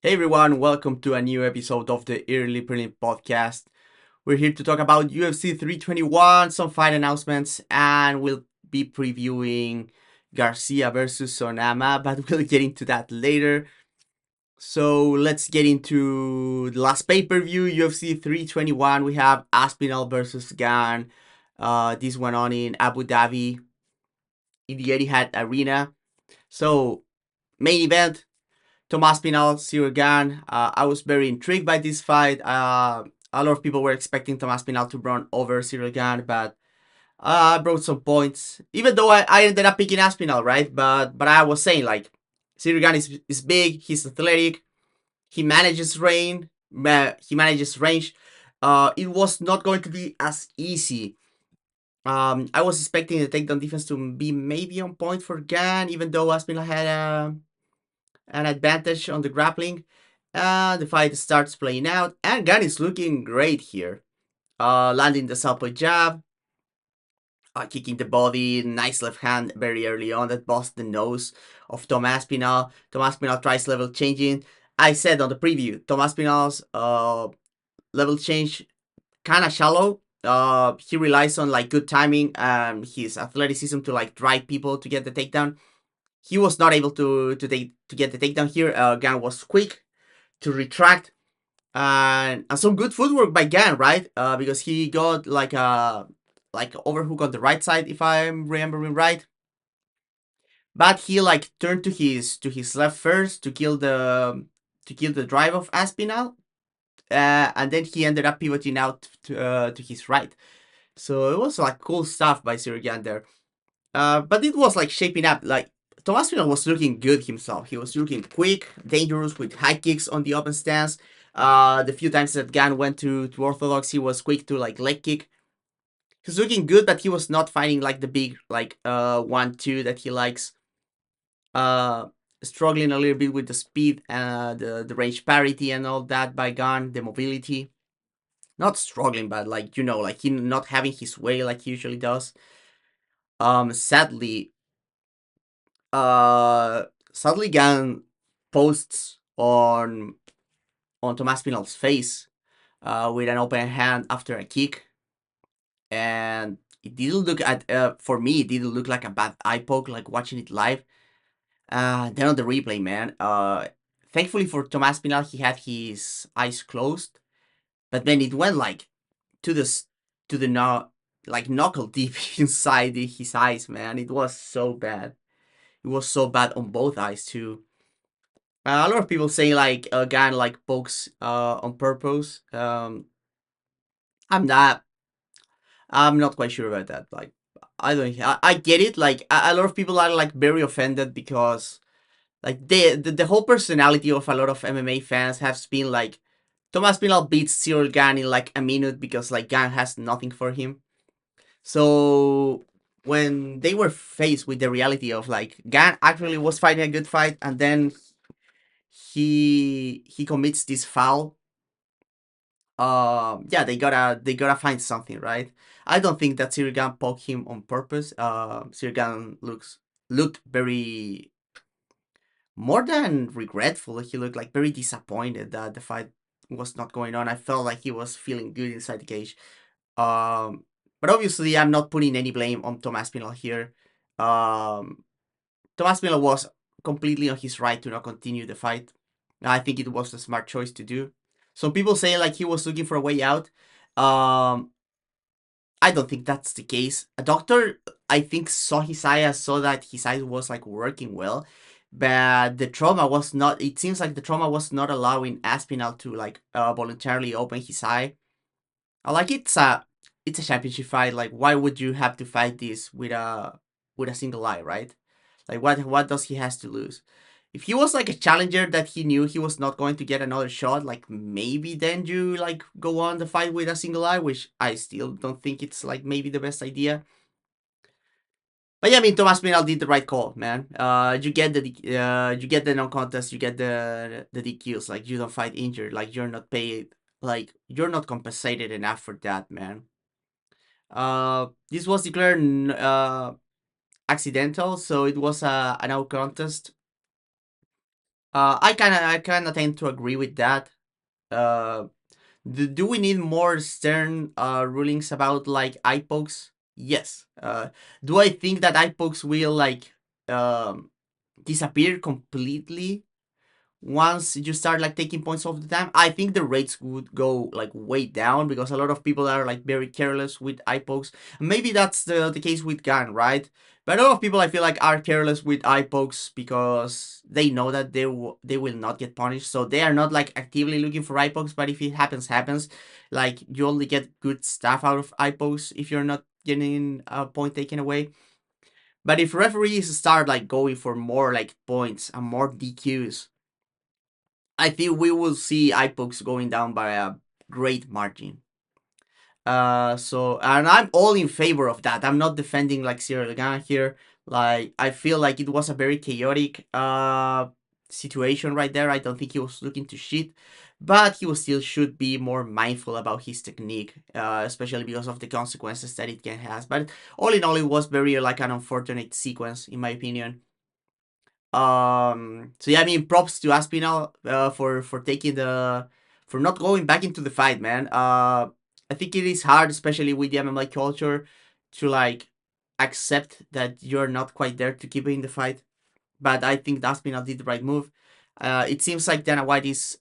Hey everyone, welcome to a new episode of the Early Prelims Podcast. We're here to talk about UFC 321, some fight announcements, and we'll be previewing Garcia versus Onama, but we'll get into that later. So let's get into the last pay-per-view, UFC 321. We have Aspinall versus Gan. This went on in Abu Dhabi in the Etihad Arena. So, main event, Tomas Pinal, Cyril Gane. I was very intrigued by this fight. A lot of people were expecting Tomas Pinal to run over Cyril Gane, but I brought some points. Even though I ended up picking Aspinal, right? But I was saying like Cyril Gane is big. He's athletic. He manages range. He manages range. It was not going to be as easy. I was expecting the takedown defense to be maybe on point for Gane, even though Aspinal had an advantage on the grappling. The fight starts playing out, and Gunn is looking great here. Landing the southpaw jab, kicking the body, nice left hand very early on that busts the nose of Tom Aspinall. Tom Aspinall tries level changing. I said on the preview, Tom Aspinall's level change kind of shallow. He relies on like good timing and his athleticism to like drive people to get the takedown. He was not able to get the takedown here. Gan was quick to retract and some good footwork by Gan, right? Because he got like overhook on the right side, if I'm remembering right. But he like turned to his left first to kill the drive of Aspinall, and then he ended up pivoting out to his right. So it was like cool stuff by Sirigan there. But it was like shaping up. Like Thomas Pinal was looking good himself. He was looking quick, dangerous with high kicks on the open stance. The few times that Gan went to orthodox, he was quick to like leg kick. He's looking good, but he was not fighting like the big like 1-2 that he likes. Uh, Struggling a little bit with the speed, the range parity and all that by Gan, the mobility. Not struggling, but like like he not having his way like he usually does. Sadly, uh, sadly, Gan posts on Tomas Pinal's face with an open hand after a kick, and it didn't look at for me. It didn't look like a bad eye poke. Like watching it live. Then on the replay, man. Thankfully for Tomas Pinal, he had his eyes closed, but then it went like to the to the no like knuckle deep inside his eyes, man. It was so bad. It was so bad on both eyes too. A lot of people say like a guy like pokes on purpose. I'm not. I'm not quite sure about that. Like, I don't. I get it. Like, a lot of people are like very offended because like the whole personality of a lot of MMA fans has been like Thomas Pinal beats Cyril Gane in like a minute because like Gane has nothing for him. So when they were faced with the reality of like Gane actually was fighting a good fight and then he commits this foul, yeah, they gotta find something, right? I don't think that Sirigan poked him on purpose. Sirigan looked very more than regretful. He looked like very disappointed that the fight was not going on. I felt like he was feeling good inside the cage. um but obviously I'm not putting any blame on Thomas Pinal here. um Thomas Pinal was completely on his right to not continue the fight. I think it was a smart choice to do. Some people say like he was looking for a way out. Um, I don't think that's the case. A doctor, I think, saw his eye and saw that his eye was like working well, but the trauma was not. It seems like the trauma was not allowing Aspinall to like voluntarily open his eye. Like it's a championship fight. Like why would you have to fight this with a single eye, right? Like what does he has to lose? If he was like a challenger that he knew he was not going to get another shot, like maybe then you like go on the fight with a single eye, which I still don't think it's like maybe the best idea. But yeah, I mean Thomas Pinal did the right call, man. You get the non contest, you get the DQs. Like you don't fight injured, like you're not paid, like you're not compensated enough for that, man. This was declared accidental, so it was a no contest. I kind of tend to agree with that. Uh, do we need more stern rulings about like Eyepokes? Yes. Do I think that Eyepokes will like disappear completely once you start like taking points all the time? I think the rates would go like way down because a lot of people are like very careless with eye pokes. Maybe that's the case with gun, right? But a lot of people I feel like are careless with eye pokes because they know that they will not get punished, so they are not like actively looking for eye pokes. But if it happens, happens. Like you only get good stuff out of eye pokes if you're not getting a point taken away. But if referees start like going for more like points and more DQs, I think we will see iPokes going down by a great margin. And I'm all in favor of that. I'm not defending like Cyril Gane here. Like I feel like it was a very chaotic situation right there. I don't think he was looking to cheat, but he was still should be more mindful about his technique, especially because of the consequences that it can has. But all in all, it was very like an unfortunate sequence in my opinion. So yeah, I mean, props to Aspinall for taking the for not going back into the fight, man. I think it is hard, especially with the MMA culture, to like accept that you're not quite there to keep it in the fight. But I think Aspinall did the right move. It seems like Dana White is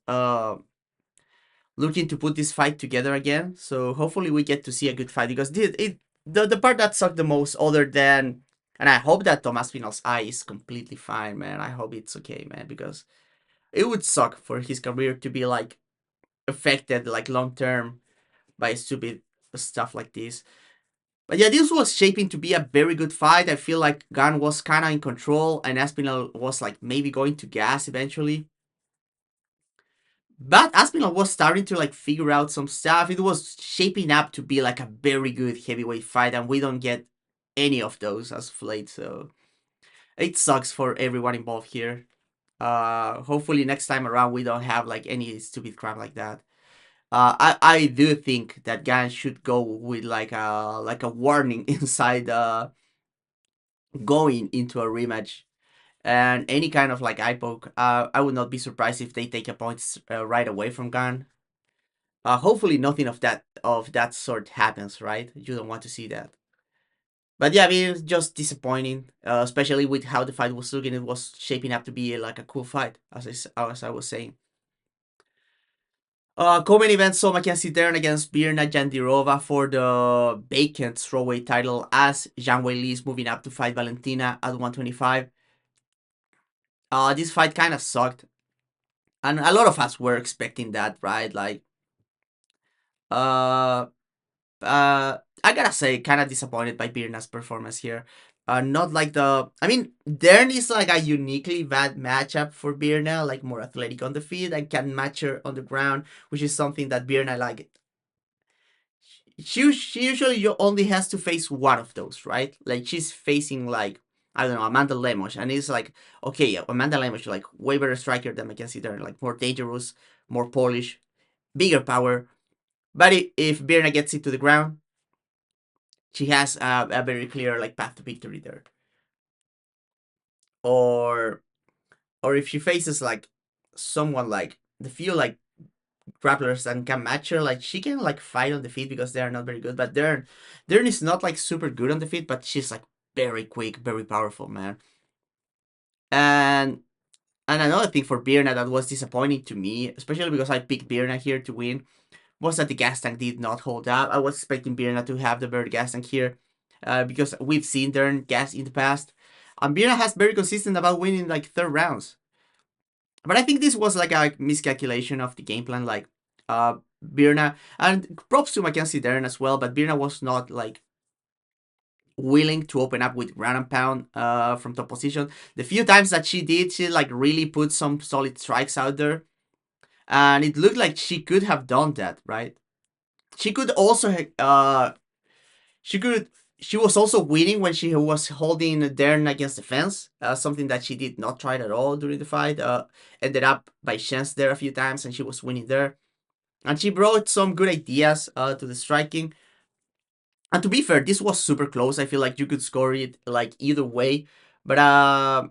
looking to put this fight together again. So hopefully we get to see a good fight because the part that sucked the most, other than, and I hope that Thomas Pinal's eye is completely fine, man. I hope it's okay, man, because it would suck for his career to be like affected like long term by stupid stuff like this. But yeah, this was shaping to be a very good fight. I feel like Gunn was kind of in control and Aspinall was like maybe going to gas eventually. But Aspinall was starting to like figure out some stuff. It was shaping up to be like a very good heavyweight fight, and we don't get any of those as of late. So it sucks for everyone involved here. Hopefully next time around we don't have like any stupid crap like that. I do think that Gan should go with like a warning inside going into a rematch and any kind of like eye poke. I would not be surprised if they take a points right away from Gan. Hopefully nothing of that sort happens, right? You don't want to see that. But yeah, I mean, it's just disappointing, especially with how the fight was looking. It was shaping up to be like a cool fight, as I was saying. Co-main event, so Mackenzie Dern against Birna Jandirova for the vacant strawweight title as Zhang Weili is moving up to fight Valentina at 125. This fight kind of sucked, and a lot of us were expecting that, right? Like, uh, I gotta say, kind of disappointed by Birna's performance here. Not like I mean, Dern is like a uniquely bad matchup for Birna, like more athletic on the feet and can match her on the ground, which is something that Birna like. She usually only has to face one of those, right? Like she's facing like I don't know Amanda Lemos, and it's like okay, yeah, Amanda Lemos like way better striker than Mackenzie Dern, like more dangerous, more polished, bigger power. But if Birna gets it to the ground, she has a very clear like path to victory there. Or if she faces like someone like the few like grapplers that can match her, like she can like fight on the feet because they are not very good. But Dern is not like super good on the feet, but she's like very quick, very powerful, man. And another thing for Birna that was disappointing to me, especially because I picked Birna here to win, was that the gas tank did not hold up. I was expecting Birna to have the better gas tank here, because we've seen Dern gas in the past. And Birna has very consistent about winning like third rounds. But I think this was like a miscalculation of the game plan. Like, Birna, and props to Mackenzie Dern as well, but Birna was not like willing to open up with ground and pound from top position. The few times that she did, she like really put some solid strikes out there, and it looked like she could have done that, right? She could also she could she was also winning when she was holding Dern against the fence, something that she did not try at all during the fight. Ended up by chance there a few times, and she was winning there. And she brought some good ideas to the striking. And to be fair, this was super close. I feel like you could score it like either way. But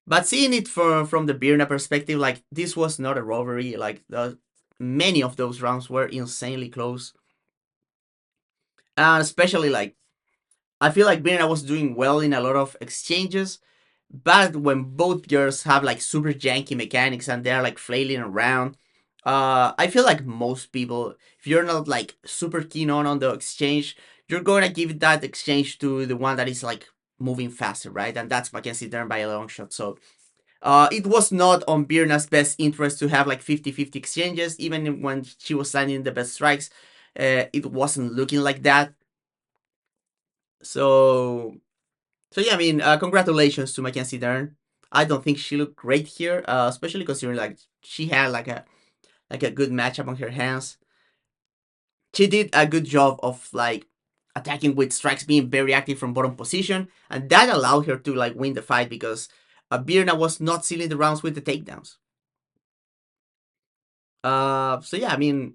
But seeing it from the Birna perspective, like this was not a robbery. Like many of those rounds were insanely close, and especially like I feel like Birna was doing well in a lot of exchanges. But when both girls have like super janky mechanics and they're like flailing around, I feel like most people, if you're not like super keen on the exchange, you're gonna give that exchange to the one that is like moving faster, right? And that's Mackenzie Dern by a long shot. So it was not on Birna's best interest to have like 50-50 exchanges, even when she was landing the best strikes. It wasn't looking like that. So yeah, I mean, congratulations to Mackenzie Dern. I don't think she looked great here, especially considering like she had like a good matchup on her hands. She did a good job of like attacking with strikes, being very active from bottom position, and that allowed her to like win the fight because Birna was not sealing the rounds with the takedowns. So yeah, I mean,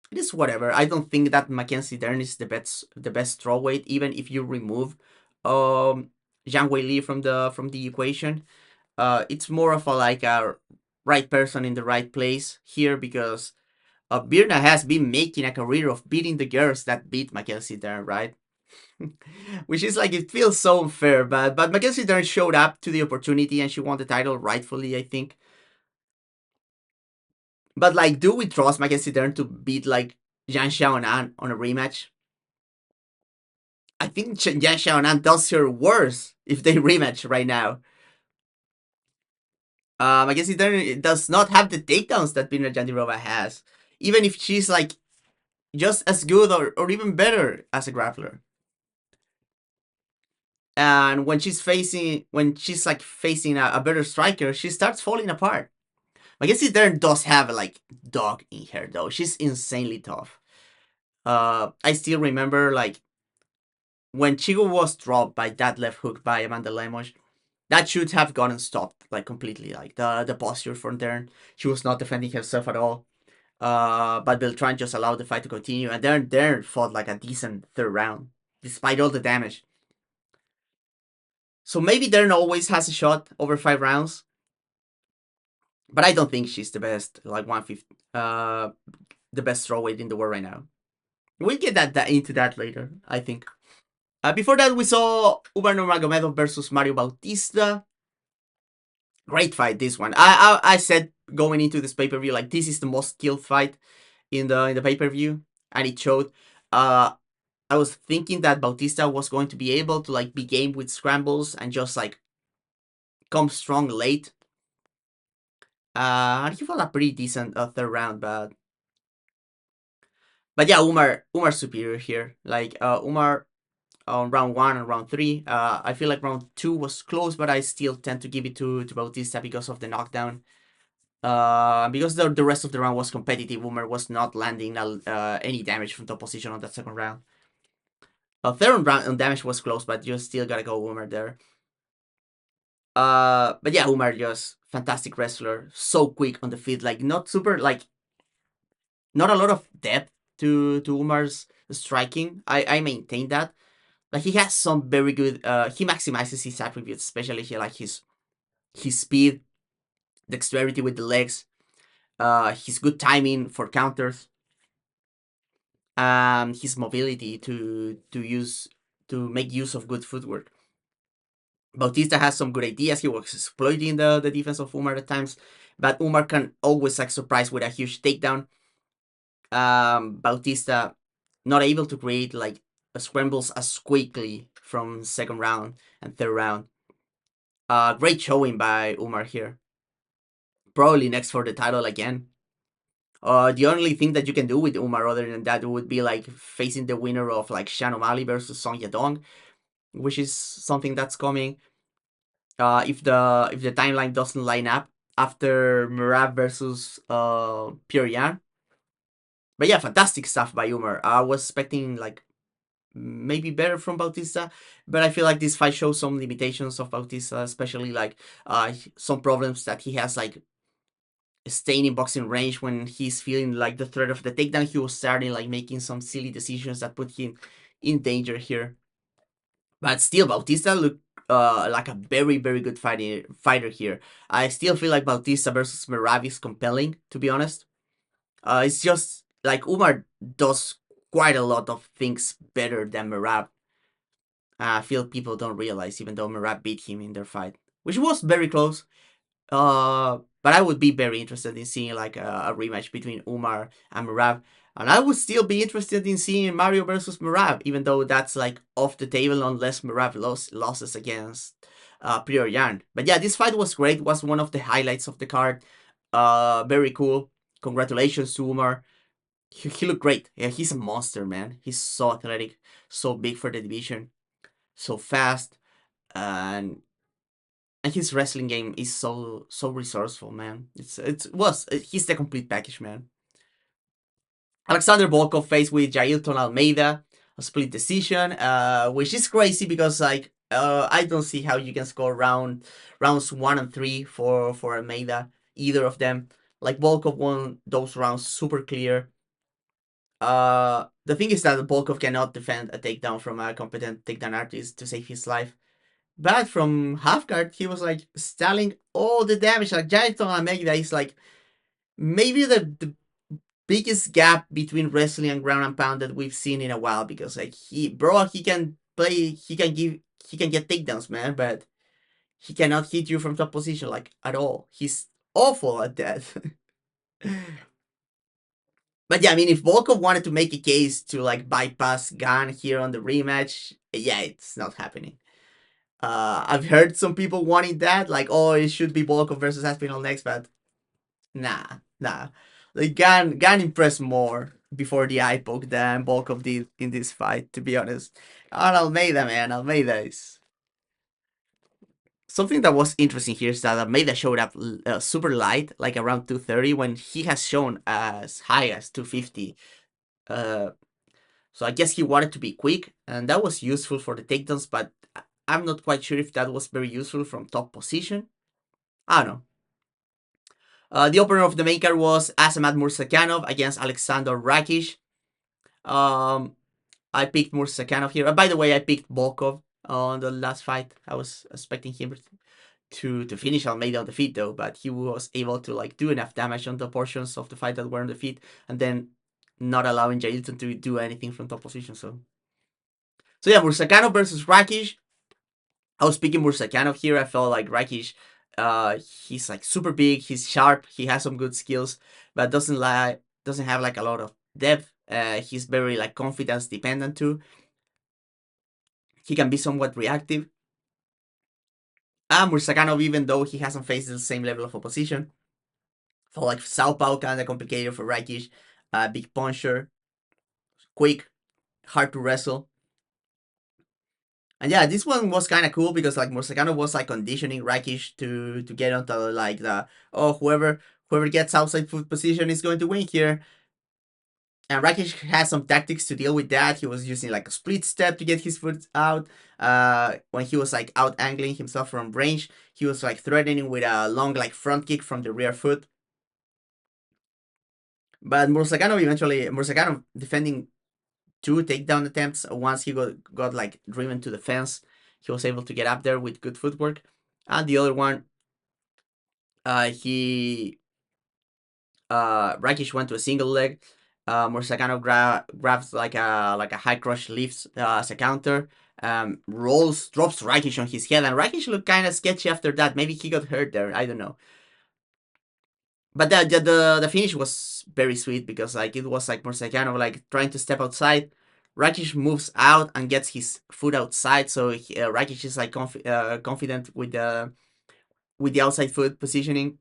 it is whatever. I don't think that Mackenzie Dern is the best strawweight, even if you remove um Zhang Wei Li from the equation. It's more of a like a right person in the right place here because Birna has been making a career of beating the girls that beat Mackenzie Dern, right? Which is like it feels so unfair, but Mackenzie Dern showed up to the opportunity and she won the title rightfully, I think. But like, do we trust Mackenzie Dern to beat like Yan Xiaonan on a rematch? I think Yan Xiaonan does her worse if they rematch right now. Mackenzie Dern does not have the takedowns that Birna Jandiroba has, even if she's like just as good or even better as a grappler. And when she's like facing a better striker, she starts falling apart. Mackenzie Dern does have like dog in her though. She's insanely tough. I still remember like when Chigo was dropped by that left hook by Amanda Lemos, that should have gotten stopped like completely. Like the posture from Dern, she was not defending herself at all. But Beltran just allowed the fight to continue, and Dern fought like a decent third round, despite all the damage. So maybe Dern always has a shot over 5 rounds, but I don't think she's the best, like 150, the best strawweight in the world right now. We'll get that into that later, I think. Before that, we saw Umar Nurmagomedov versus Mario Bautista. Great fight, this one. I said going into this pay per view like this is the most skilled fight in the pay per view, and it showed. Uh, I was thinking that Bautista was going to be able to like be game with scrambles and just like come strong late. And he fought a pretty decent third round, but yeah, Umar superior here. Like Umar on round one and round three. I feel like round two was close, but I still tend to give it to Bautista because of the knockdown. Because the rest of the round was competitive, Umar was not landing any damage from top position on that second round. Third round on damage was close, but you still gotta go Umar there. But yeah, Umar just fantastic wrestler, so quick on the feet, like not super like not a lot of depth to Umar's striking. I maintain that. Like he has some very good. He maximizes his attributes, especially here like his speed, dexterity with the legs, his good timing for counters, his mobility to make use of good footwork. Bautista has some good ideas. He was exploiting the defense of Umar at times, but Umar can always like surprise with a huge takedown. Bautista not able to create like scrambles as quickly from second round and third round. Great showing by Umar here. Probably next for the title again. The only thing that you can do with Umar other than that would be like facing the winner of like Shan O'Malley versus Song Yadong, which is something that's coming. If the timeline doesn't line up after Murad versus Pierre Yan. But yeah, fantastic stuff by Umar. I was expecting like maybe better from Bautista, but I feel like this fight shows some limitations of Bautista, especially like some problems that he has like staying in boxing range when he's feeling like the threat of the takedown. He was starting like making some silly decisions that put him in danger here. But still, Bautista looked like a very very good fighter here. I still feel like Bautista versus Merab is compelling, to be honest. It's just like Umar does quite a lot of things better than Merab. I feel people don't realize, even though Merab beat him in their fight, which was very close. But I would be very interested in seeing like a rematch between Umar and Merab. And I would still be interested in seeing Mario versus Merab, even though that's like off the table unless Merab loses against Prior Yan. But yeah, this fight was great. Was one of the highlights of the card. Very cool. Congratulations to Umar. He looked great. Yeah, he's a monster, man. He's so athletic, so big for the division, so fast, and his wrestling game is so resourceful, man. He's the complete package, man. Alexander Volkov faced with Jailton Almeida, a split decision, which is crazy because like I don't see how you can score rounds 1 and 3 for Almeida, either of them. Like Volkov won those rounds super clear. The thing is that Volkov cannot defend a takedown from a competent takedown artist to save his life. But from half guard, he was like stalling all the damage. Like Jailton Almeida is like maybe the biggest gap between wrestling and ground and pound that we've seen in a while, because like he can play, he can get takedowns, man, but he cannot hit you from top position like at all. He's awful at that. But yeah, I mean, if Volkov wanted to make a case to like bypass Gun here on the rematch, yeah, it's not happening. I've heard some people wanting that, like, oh, it should be Volkov versus Aspinall next, but nah, nah. Like Gan impressed more before the Eyepoke than Volkov did in this fight, to be honest. And Almeida, man, Almeida is something that was interesting here is that Almeida showed up super light, like around 230, when he has shown as high as 250. Uh, so I guess he wanted to be quick, and that was useful for the takedowns, but I'm not quite sure if that was very useful from top position. I don't know. The opener of the main card was Azamat Murzakanov against Alexander Rakic. Um, I picked Murzakanov here. By the way, I picked Volkov on the last fight. I was expecting him to finish Almeida on the feet though, but he was able to like do enough damage on the portions of the fight that were on the feet, and then not allowing Jailton to do anything from top position. So yeah, Murzakanov versus Rakic. I was picking Murzakanov here. I felt like Rakic, he's like super big. He's sharp. He has some good skills, but doesn't have like a lot of depth. He's very like confidence dependent too. He can be somewhat reactive. And Murzakanov, even though he hasn't faced the same level of opposition, felt like Southpaw kind of complicated for Rakic. Big puncher, quick, hard to wrestle. And yeah, this one was kind of cool because like Murzakanov was like conditioning Rakic to get onto like the, oh, whoever gets outside foot position is going to win here. And Rakic has some tactics to deal with that. He was using like a split step to get his foot out. When he was like out angling himself from range, he was like threatening with a long like front kick from the rear foot. But Murzakanov defending two takedown attempts. Once he got like driven to the fence, he was able to get up there with good footwork. And the other one, he Rakic went to a single leg. Murzakanov grabs like a high crush lifts as a counter. Drops Rakic on his head, and Rakic looked kind of sketchy after that. Maybe he got hurt there. I don't know. But the finish was very sweet because like it was like Murzakanov like trying to step outside. Rakic moves out and gets his foot outside, so Rakic is like confident with the outside foot positioning.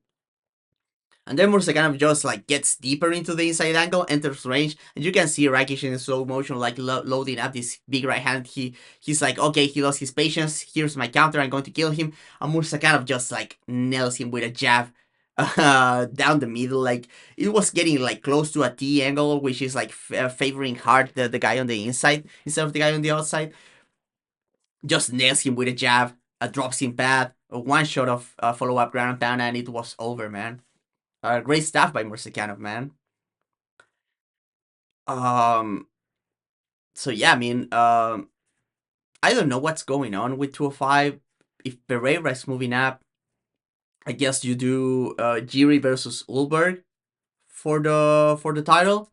And then Murzakanov just like gets deeper into the inside angle, enters range, and you can see Rakic in slow motion like loading up this big right hand. He's like, okay, he lost his patience. Here's my counter. I'm going to kill him. And Murzakanov just like nails him with a jab down the middle. Like it was getting like close to a T angle, which is like favoring hard the guy on the inside instead of the guy on the outside. Just nails him with a jab, drops him bad, a one shot of follow up ground and pound, and it was over, man. Great stuff by Murzakanov, man. Um, so yeah, I mean, I don't know what's going on with 205. if Pereira is moving up, I guess you do Jiri versus Ulberg for the title.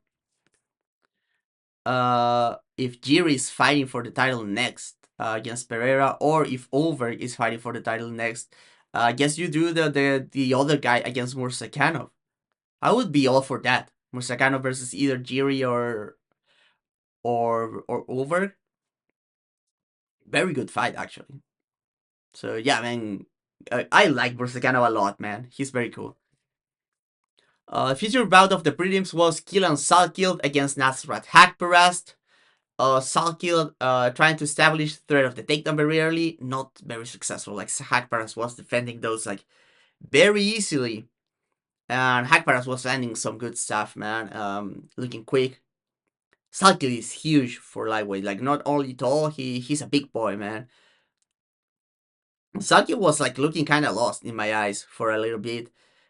If Jiri is fighting for the title next against Pereira, or if Ulberg is fighting for the title next, I guess you do the other guy against Mursakanov. I would be all for that. Mursakanov versus either Jiri or Ulberg. Very good fight actually. So yeah, man, I like Mursakanov a lot, man. He's very cool. Future bout of the prelims was Killan Salkild against Nasrat Hakparast. Salkild trying to establish threat of the takedown very early, not very successful. Like Hakparast was defending those like very easily, and Hakparast was landing some good stuff, man. Looking quick. Salkild is huge for lightweight. Like not only tall, he's a big boy, man. Salkild was like looking kind of lost in my eyes for a little bit.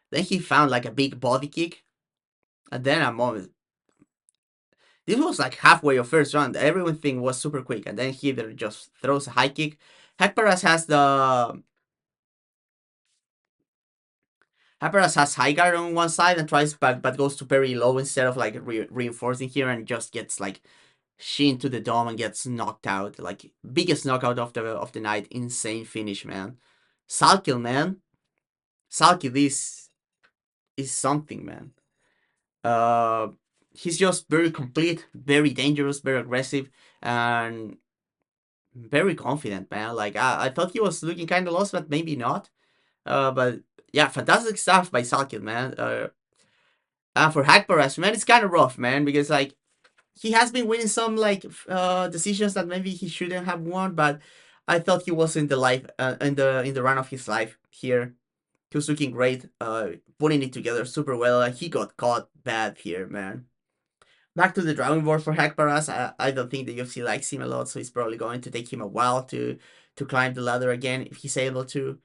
Then he found like a big body kick, and then a moment. This was like halfway of first round. Everything was super quick, and then he either just throws a high kick. Hakparas has high guard on one side and tries, but goes to very low instead of like reinforcing here, and just gets like shin to the dome and gets knocked out. Like biggest knockout of the night. Insane finish, man. Salkill, man. Salkill, this is something, man. Uh, he's just very complete, very dangerous, very aggressive, and very confident, man. Like I thought he was looking kind of lost, but maybe not. But yeah, fantastic stuff by Salkid, man. And for Hakparas, man, it's kind of rough, man, because like he has been winning some like decisions that maybe he shouldn't have won, but I thought he was in the life in the run of his life here. He was looking great, putting it together super well. He got caught bad here, man. Back to the drawing board for Hakparas. I don't think the UFC likes him a lot, so it's probably going to take him a while to climb the ladder again if he's able to.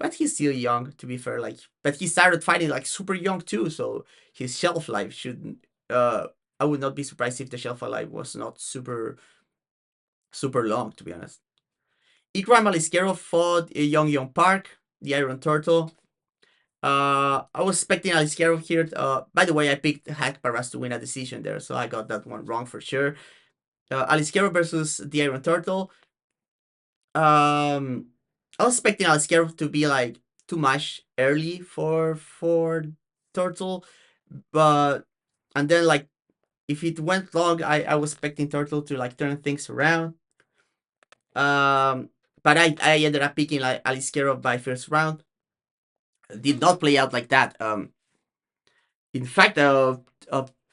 But he's still young, to be fair. Like, but he started fighting like super young too, so his shelf life shouldn't. I would not be surprised if the shelf life was not super long, to be honest. Ikram Aliskerov fought Young Park, the Iron Turtle. I was expecting Aliskerov here. By the way, I picked Hakparas to win a decision there, so I got that one wrong for sure. Aliskerov versus the Iron Turtle. I was expecting Aliskerov to be like too much early for Turtle, but and then like if it went long, I was expecting Turtle to like turn things around. But I ended up picking like Aliskerov by first round. Did not play out like that. In fact,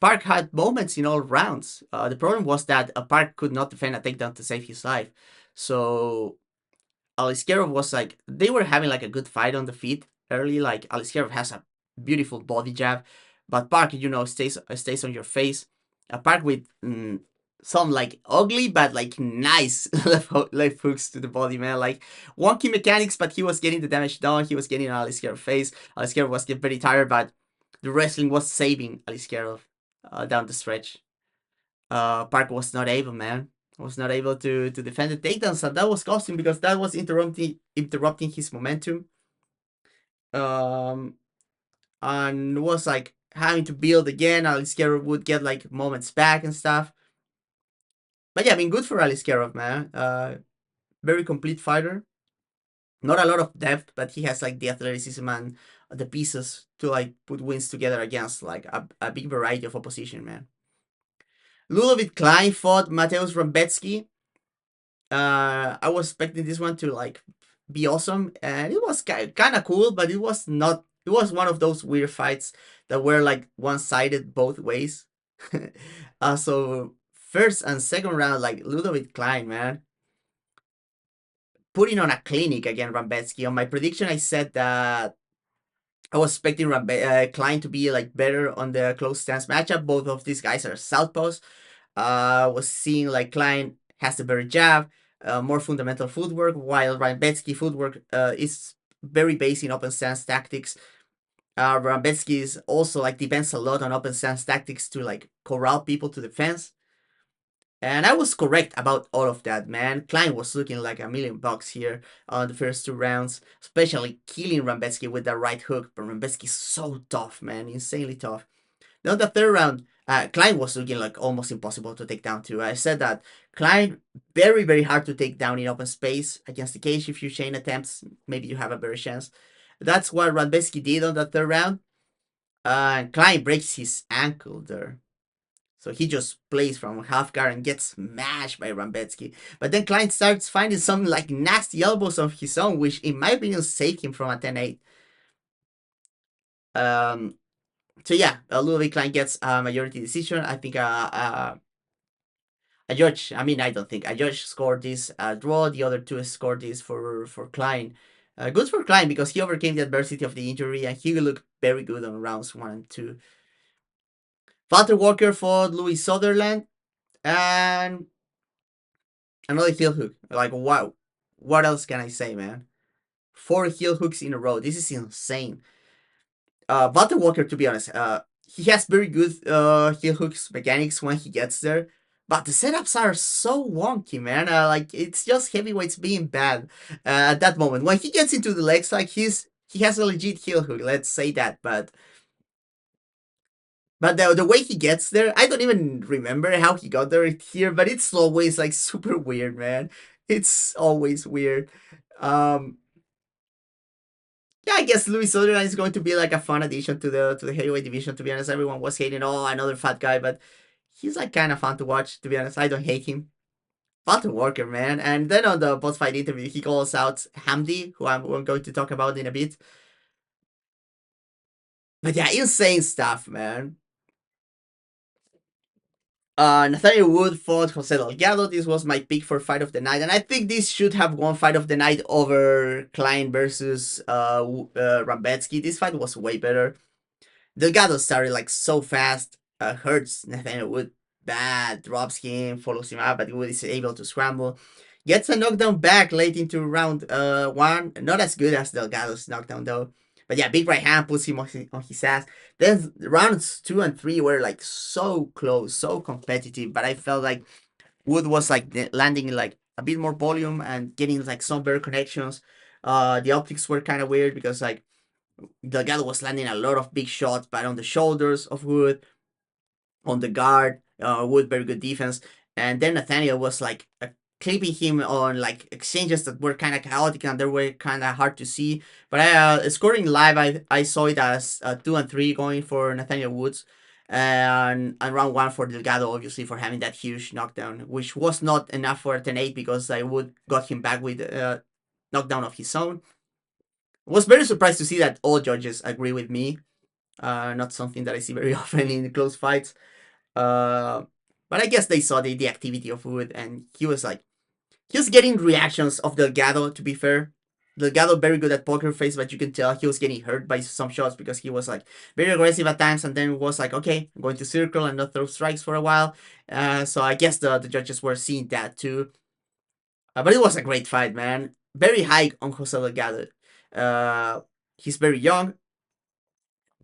Park had moments in all rounds. The problem was that Park could not defend a takedown to save his life. So Aliskerov was like, they were having like a good fight on the feet early. Like Aliskerov has a beautiful body jab, but Park, stays on your face. Park with some like ugly but like nice left hooks to the body, man. Like wonky mechanics, but he was getting the damage done. He was getting on Aliskerov's face. Aliskerov was getting very tired, but the wrestling was saving Aliskerov down the stretch. Park was not able, man. Was not able to defend the takedowns, and that was costing because that was interrupting his momentum. Um, and was like having to build again. Aliskerov would get like moments back and stuff. But yeah, I mean, good for Aliskerov, man. Very complete fighter. Not a lot of depth, but he has like the athleticism and the pieces to like put wins together against like a big variety of opposition, man. Ludovic Klein fought Mateusz Rambetsky. I was expecting this one to like be awesome, and it was kind of cool, but it was not. It was one of those weird fights that were like one-sided both ways. So first and second round, like Ludovic Klein, man, putting on a clinic against Rambetsky. On my prediction, I said that I was expecting Klein to be like better on the close stance matchup. Both of these guys are southpaws. Was seeing like Klein has a better jab, more fundamental footwork, while Rambetsky footwork is very based in open stance tactics. Rambetsky is also like depends a lot on open stance tactics to like corral people to defense. And I was correct about all of that, man. Klein was looking like $1 million here on the first two rounds, especially killing Rambetsky with that right hook. But Rambetsky's so tough, man, insanely tough. Now the third round, Klein was looking like almost impossible to take down too. I said that Klein very very hard to take down in open space against the cage. If you chain attempts, maybe you have a better chance. That's what Rambetsky did on the third round. Klein breaks his ankle there. So he just plays from half guard and gets smashed by Rambetsky. But then Klein starts finding some like nasty elbows of his own, which in my opinion saved him from a 10-8. Um, so yeah, Ludwig Klein gets a majority decision. I think a judge, I mean, I don't think a judge scored this draw. The other two scored this for Klein. Good for Klein because he overcame the adversity of the injury and he looked very good on rounds 1 and 2. Walter Walker fought Louis Sutherland and another heel hook. Like, wow. What else can I say, man? 4 heel hooks in a row. This is insane. Walter Walker, to be honest, he has very good heel hooks mechanics when he gets there. But the setups are so wonky, man. Like it's just heavyweights being bad at that moment. When he gets into the legs, like he has a legit heel hook. Let's say that, but the way he gets there, I don't even remember how he got there here. But it's always like super weird, man. It's always weird. Um, yeah, I guess Louis Sutherland is going to be like a fun addition to the heavyweight division. To be honest, everyone was hating, oh, another fat guy, but he's like kind of fun to watch. To be honest, I don't hate him. Fun worker, man. And then on the post fight interview, he calls out Hamdi, who I'm going to talk about in a bit. But yeah, insane stuff, man. Nathaniel Wood fought Jose Delgado. This was my pick for fight of the night, and I think this should have won fight of the night over Klein versus Rambetsky. This fight was way better. Delgado started like so fast, hurts Nathaniel Wood bad, drops him, follows him up, but Wood is able to scramble. Gets a knockdown back late into round 1. Not as good as Delgado's knockdown though. But yeah, big right hand puts him on his ass. Then rounds 2 and 3 were like so close, so competitive. But I felt like Wood was like landing like a bit more volume and getting like some better connections. The optics were kind of weird because like Delgado was landing a lot of big shots, but on the shoulders of Wood, on the guard. Wood very good defense, and then Nathaniel was like clipping him on like exchanges that were kind of chaotic and they were kind of hard to see. But scoring live, I saw it as 2 and 3 going for Nathaniel Woods. And round 1 for Delgado, obviously, for having that huge knockdown, which was not enough for a 10-8 because I would got him back with knockdown of his own. Was very surprised to see that all judges agree with me. Not something that I see very often in close fights. Uh, but I guess they saw the activity of Wood, and he was getting reactions of Delgado. To be fair, Delgado very good at poker face, but you can tell he was getting hurt by some shots because he was like very aggressive at times, and then was like, okay, I'm going to circle and not throw strikes for a while. So I guess the judges were seeing that too. But it was a great fight, man. Very high on Jose Delgado. He's very young,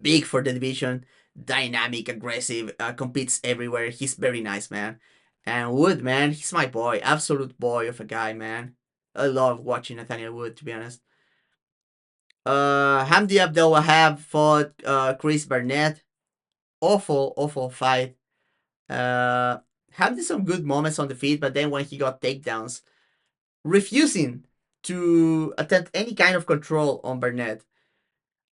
big for the division, dynamic, aggressive, competes everywhere. He's very nice, man. And Wood, man, he's my boy, absolute boy of a guy, man. I love watching Nathaniel Wood, to be honest. Hamdi Abdel Wahab fought Chris Barnett. Awful, awful fight. Hamdi some good moments on the feet, but then when he got takedowns, refusing to attempt any kind of control on Barnett.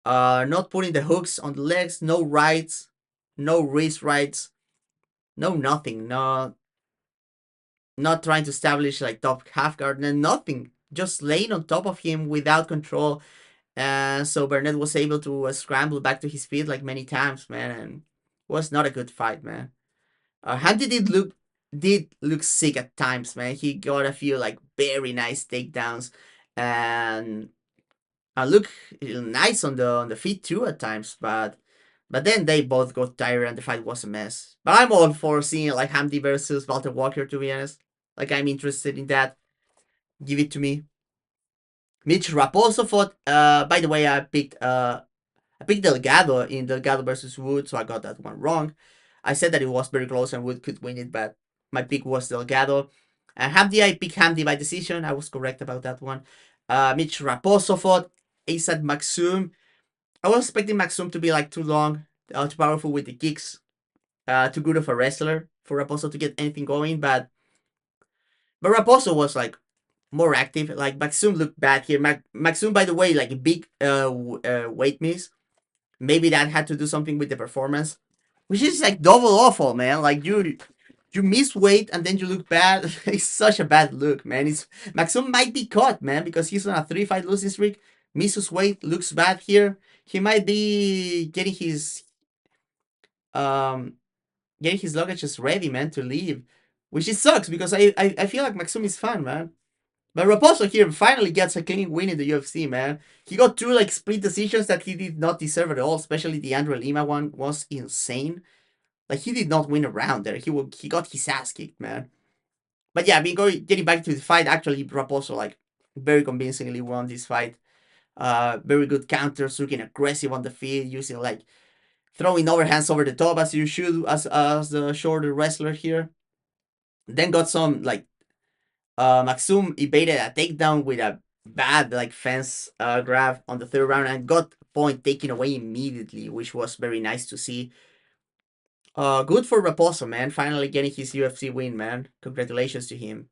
Not putting the hooks on the legs, no rights, no wrist rights, no nothing, no, not trying to establish like top half guard, and nothing, just laying on top of him without control. And so Burnett was able to scramble back to his feet like many times, man, and was not a good fight, man. Handy did look sick at times, man. He got a few like very nice takedowns, and look nice on the feet too at times, but then they both got tired and the fight was a mess. But I'm all for seeing like Hamdi versus Walter Walker, to be honest. Like I'm interested in that. Give it to me. Mitch Raposo fought. By the way, I picked Delgado in Delgado versus Wood, so I got that one wrong. I said that it was very close and Wood could win it, but My pick was Delgado. Hamdi, I picked Hamdi by decision. I was correct about that one. Mitch Raposo fought Asad Maxum. I was expecting Maxum to be like too long, too powerful with the kicks, too good of a wrestler for Raposo to get anything going. But Raposo was like more active. Like Maxum looked bad here. Maxum, by the way, like a big weight miss. Maybe that had to do something with the performance, which is like double awful, man. Like you miss weight and then you look bad. It's such a bad look, man. It's Maxum might be caught, man, because he's on a 3-fight losing streak. Misses weight, looks bad here. He might be um getting his luggage just ready, man, to leave. Which it sucks because I feel like Maxum is fun, man. But Raposo here finally gets a clean win in the UFC, man. He got two like split decisions that he did not deserve at all, especially the Andre Lima one was insane. Like he did not win a round there. He got his ass kicked, man. But yeah, getting back to the fight, actually Raposo like very convincingly won this fight. Very good counters, looking aggressive on the feet, using like throwing overhands over the top as you should as the shorter wrestler here. Then got some like Maxum evaded a takedown with a bad like fence grab on the third round and got point taken away immediately, which was very nice to see. Good for Raposo, man. Finally getting his UFC win, man. Congratulations to him.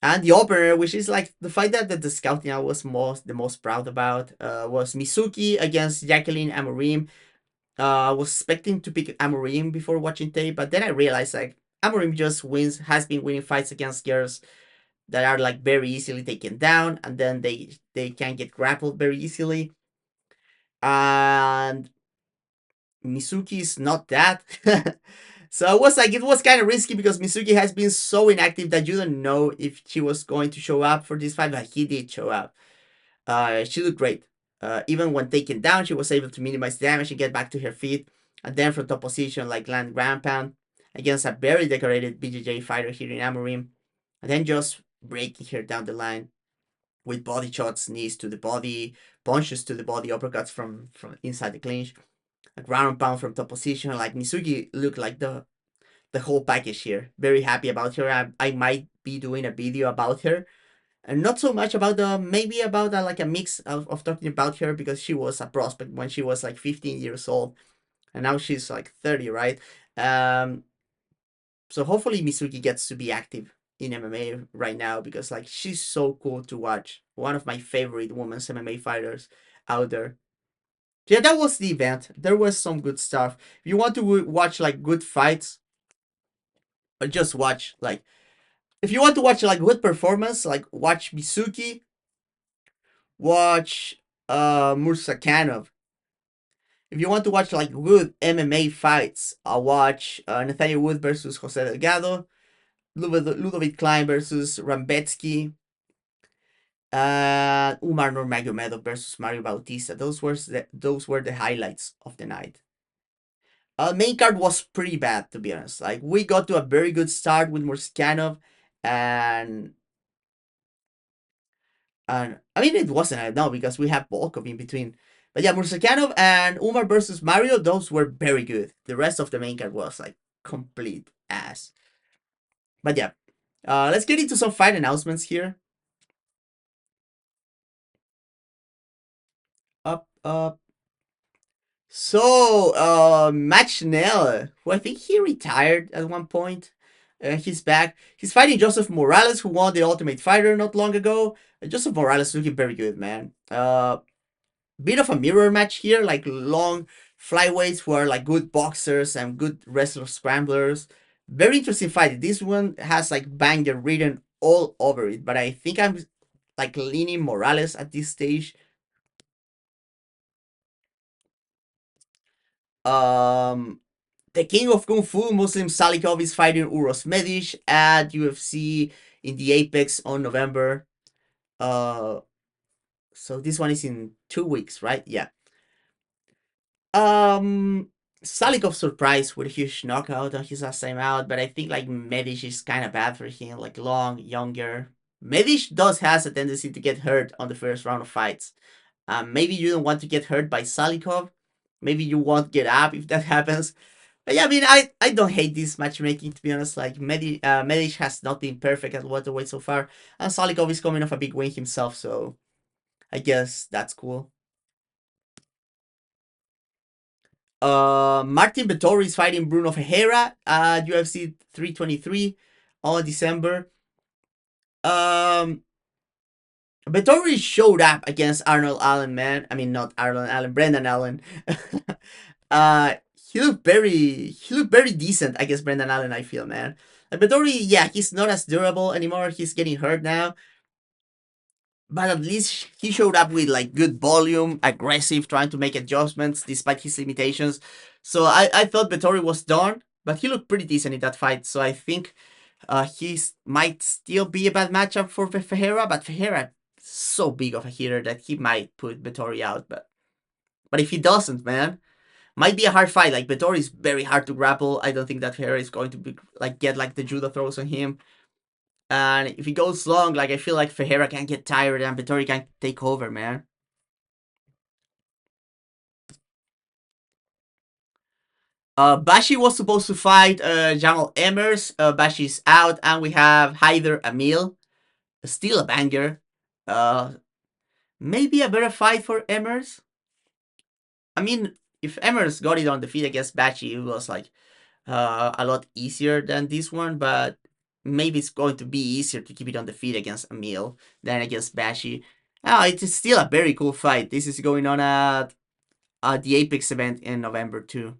And the opener, which is like the fight that the scouting I was the most proud about, was Mizuki against Jacqueline Amorim. I was expecting to pick Amorim before watching tape, but then I realized like Amorim just has been winning fights against girls that are like very easily taken down, and then they can get grappled very easily. And Mizuki is not that. So it was kind of risky because Mizuki has been so inactive that you don't know if she was going to show up for this fight, but he did show up. She looked great. Even when taken down, she was able to minimize damage and get back to her feet. And then from top position, like land ground pound against a very decorated BJJ fighter here in Amorim. And then just breaking her down the line with body shots, knees to the body, punches to the body, uppercuts from inside the clinch, a ground and pound from top position. Like Mizuki looked like the whole package here. Very happy about her. I might be doing a video about her. And not so much about maybe about like a mix of talking about her because she was a prospect when she was like 15 years old and now she's like 30, right? Um, so hopefully Mizuki gets to be active in MMA right now because like she's so cool to watch. One of my favorite women's MMA fighters out there. Yeah, that was the event. There was some good stuff. If you want to watch like good fights, or just watch like if you want to watch like good performance, like watch Mizuki, watch Mursakanov. If you want to watch like good MMA fights, I'll watch Nathaniel Wood versus Jose Delgado, Ludovic Klein versus Rambetsky, Umar Nurmagomedov versus Mario Bautista. Those were the highlights of the night. Main card was pretty bad to be honest. Like we got to a very good start with Murskanov, and I mean it wasn't I know because we have Volkov in between. But yeah, Mursakanov and Umar versus Mario, those were very good. The rest of the main card was like complete ass. But yeah, let's get into some fight announcements here. Up. So, Matt Schnell, who I think he retired at one point, he's back. He's fighting Joseph Morales, who won the Ultimate Fighter not long ago. Joseph Morales looking very good, man. Bit of a mirror match here, like long flyweights who are like good boxers and good wrestler scramblers. Very interesting fight. This one has like banger written all over it, but I think I'm like leaning Morales at this stage. Um, the King of Kung Fu, Muslim Salikov, is fighting Uros Medic at UFC in the Apex on November. Uh, so this one is in 2 weeks, right? Yeah. Um, Salikov surprised with a huge knockout on his last time out, but I think like Medic is kind of bad for him. Like long, younger. Medic does has a tendency to get hurt on the first round of fights. Maybe you don't want to get hurt by Salikov. Maybe you won't get up if that happens. Yeah, I mean, I don't hate this matchmaking, to be honest. Like, Medic has not been perfect at welterweight so far, and Salikov is coming off a big win himself, so I guess that's cool. Martin Vettori is fighting Bruno Ferreira at UFC 323 on December. Um, Vettori showed up against Arnold Allen, man. I mean, not Arnold Allen, Brendan Allen. uh, he looked very decent against Brendan Allen. I feel, man. Vettori, yeah, he's not as durable anymore. He's getting hurt now, but at least he showed up with like good volume, aggressive, trying to make adjustments despite his limitations. So I thought Vettori was done, but he looked pretty decent in that fight. So I think he might still be a bad matchup for Ferreira, but Ferreira so big of a hitter that he might put Vettori out. But if he doesn't, man, might be a hard fight. Like Vettori is very hard to grapple. I don't think that Ferreira is going to be like get like the judo throws on him. And if he goes long, like I feel like Ferreira can get tired and Vettori can take over, man. Bashi was supposed to fight Jamal Emmers. Bashi's out, and we have Haider Amil. Still a banger. Uh, Maybe a better fight for Emmers. I mean, if Emmers got it on the feet against Bashi, it was like a lot easier than this one, but maybe it's going to be easier to keep it on the feet against Amil than against Bashi. Oh, it's still a very cool fight. This is going on at the Apex event in November too.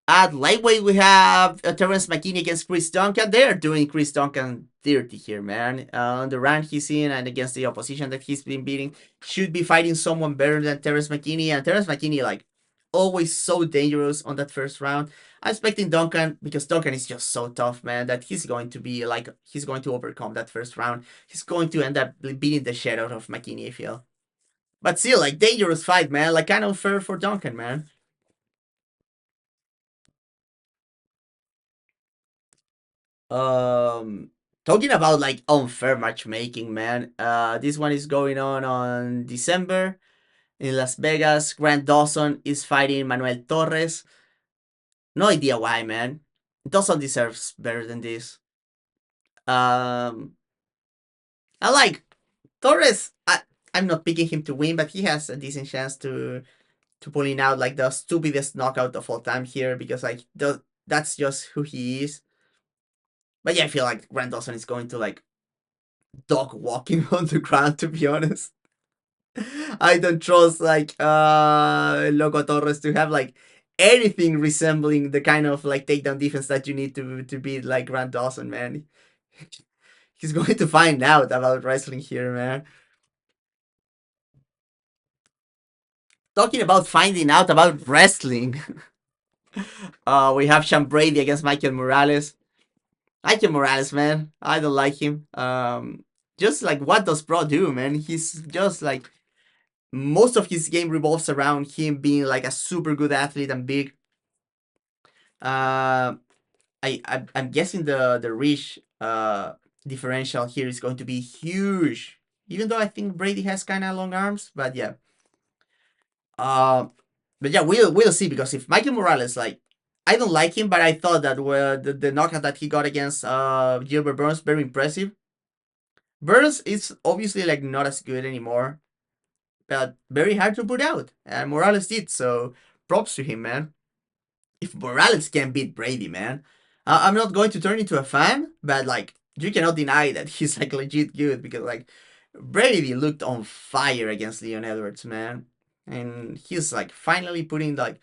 At lightweight, we have Terrence McKinney against Chris Duncan. They're doing Chris Duncan dirty here, man. On the run he's in and against the opposition that he's been beating, should be fighting someone better than Terrence McKinney. And Terrence McKinney, like, always so dangerous on that first round. I'm expecting Duncan, because Duncan is just so tough, man, that he's going to be like, he's going to overcome that first round. He's going to end up beating the shit out of McKinney, I feel. But still, like, dangerous fight, man. Like, kind of unfair for Duncan, man. Um, Talking about like unfair matchmaking, man. This one is going on December in Las Vegas. Grant Dawson is fighting Manuel Torres. No idea why, man. Dawson deserves better than this. Um, I like Torres. I'm not picking him to win, but he has a decent chance to pulling out like the stupidest knockout of all time here, because like that's just who he is. But yeah, I feel like Grant Dawson is going to like dog walking on the ground, to be honest. I don't trust like Loco Torres to have like anything resembling the kind of like takedown defense that you need to beat like Grant Dawson, man. He's going to find out about wrestling here, man. Talking about finding out about wrestling. We have Sean Brady against Michael Morales. Michael Morales, man. I don't like him. Just like what does Pro do, man? He's just like most of his game revolves around him being like a super good athlete and big. Uh, I'm guessing the reach differential here is going to be huge. Even though I think Brady has kind of long arms, but yeah. Uh, but yeah, we'll see, because if Michael Morales, like, I don't like him, but I thought that the knockout that he got against Gilbert Burns, very impressive. Burns is obviously like not as good anymore, but very hard to put out, and Morales did, so props to him, man. If Morales can beat Brady, man, I'm not going to turn into a fan, but like you cannot deny that he's like legit good, because like Brady looked on fire against Leon Edwards, man, and he's like finally putting like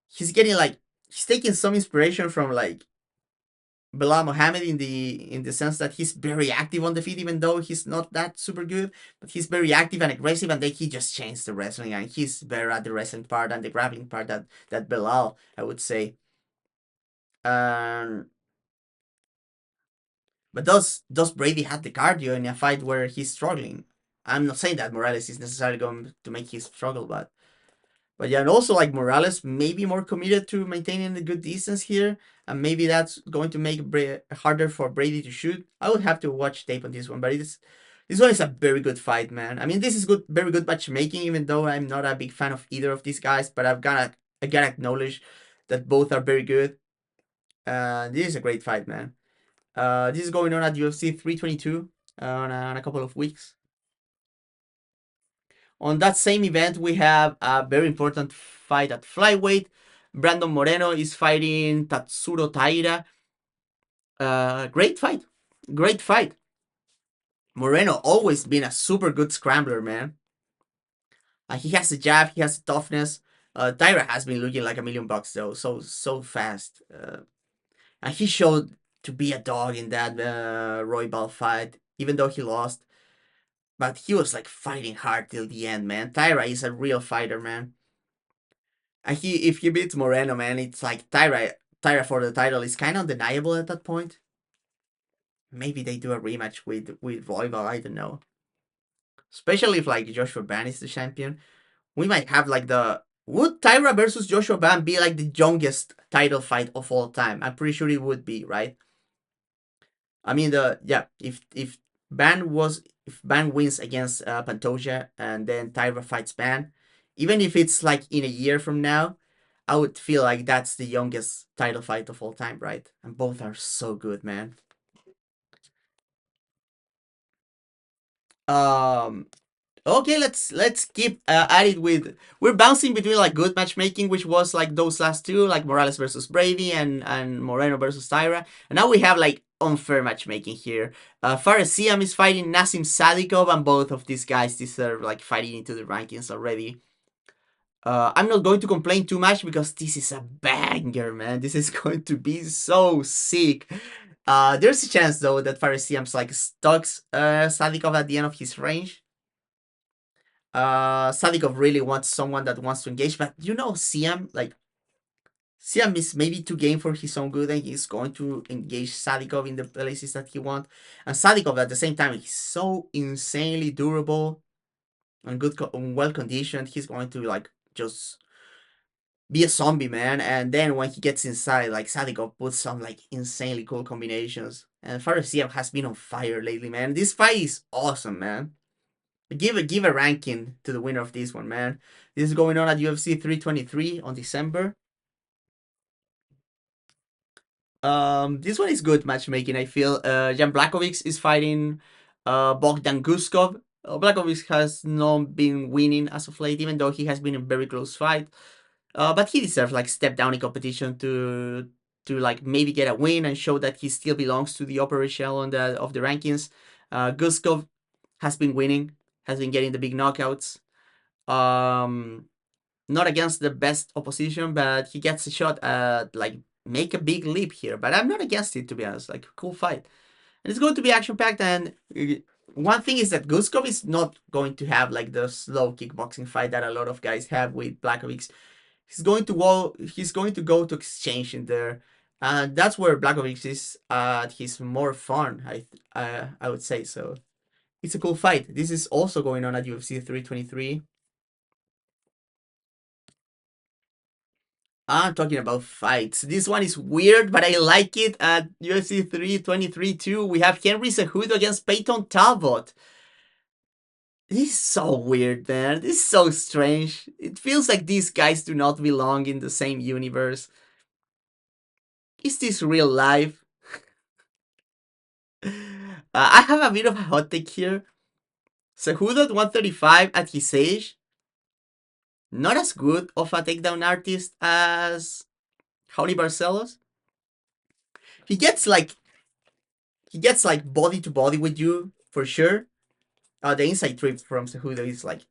he's getting like he's taking some inspiration from like Bilal Mohammed in the sense that he's very active on the feet, even though he's not that super good, but he's very active and aggressive, and then he just changed the wrestling, and he's better at the wrestling part and the grappling part that Bilal, I would say. Um, but does Brady have the cardio in a fight where he's struggling? I'm not saying that Morales is necessarily going to make his struggle, but yeah, and also like Morales may be more committed to maintaining the good distance here, and maybe that's going to make harder for Brady to shoot. I would have to watch tape on this one, but this one is a very good fight, man. I mean, this is good, very good matchmaking, even though I'm not a big fan of either of these guys, but I've gotta I gotta acknowledge that both are very good. This is a great fight, man. This is going on at UFC 322 in a couple of weeks. On that same event, we have a very important fight at flyweight. Brandon Moreno is fighting Tatsuro Taira. Great fight. Great fight. Moreno always been a super good scrambler, man. He has a jab, he has a toughness. Taira has been looking like $1,000,000 though, so fast. And he showed to be a dog in that Roybal fight, even though he lost. But he was like fighting hard till the end, man. Taira is a real fighter, man. And if he beats Moreno, man, it's like Taira for the title is kind of undeniable at that point. Maybe they do a rematch with Roybal, I don't know. Especially if like Joshua Ban is the champion, we might have like the would Tyra versus Joshua Ban be like the youngest title fight of all time? I'm pretty sure it would be, right? I mean the yeah, if Ban wins against Pantoja and then Tyra fights Ban, even if it's like in a year from now, I would feel like that's the youngest title fight of all time, right? And both are so good, man. Um Okay, let's keep at it with we're bouncing between like good matchmaking, which was like those last two, like Morales versus Brady and Moreno versus Tyra, and now we have like unfair matchmaking here. Fares Siam is fighting Nassim Sadikov, and both of these guys deserve like fighting into the rankings already. I'm not going to complain too much because this is a banger, man. This is going to be so sick. There's a chance though that Fares Siam's like stalks Sadikov at the end of his range. Sadikov really wants someone that wants to engage, but you know, Siam is maybe too game for his own good, and he's going to engage Sadikov in the places that he wants. And Sadikov at the same time, he's so insanely durable and well conditioned. He's going to like just be a zombie, man. And then when he gets inside, like Sadikov puts some like insanely cool combinations. And Fares Siam has been on fire lately, man. This fight is awesome, man. Give a ranking to the winner of this one, man. This is going on at UFC 323 on December. This one is good matchmaking. I feel. Jan Blachowicz is fighting Bogdan Guskov. Blachowicz has not been winning as of late, even though he has been in very close fight. But he deserves like step down in competition to like maybe get a win and show that he still belongs to the upper echelon of the rankings. Guskov has been winning, has been getting the big knockouts. Um, Not against the best opposition, but he gets a shot at like make a big leap here. But I'm not against it, to be honest. Like cool fight, and it's going to be action packed. And one thing is that Guskov is not going to have like the slow kickboxing fight that a lot of guys have with Blachowicz. He's going to go. He's going to go to exchange in there, and that's where Blachowicz is at his more fun. I would say so. It's a cool fight. This is also going on at UFC 323. I'm talking about fights. This one is weird, but I like it. At UFC 323 too, we have Henry Cejudo against Peyton Talbot. This is so weird, man. This is so strange. It feels like these guys do not belong in the same universe. Is this real life? I have a bit of a hot take here. Cejudo at 135 at his age, not as good of a takedown artist as Raoni Barcelos. He gets like body to body with you for sure. The inside trip from Cejudo is like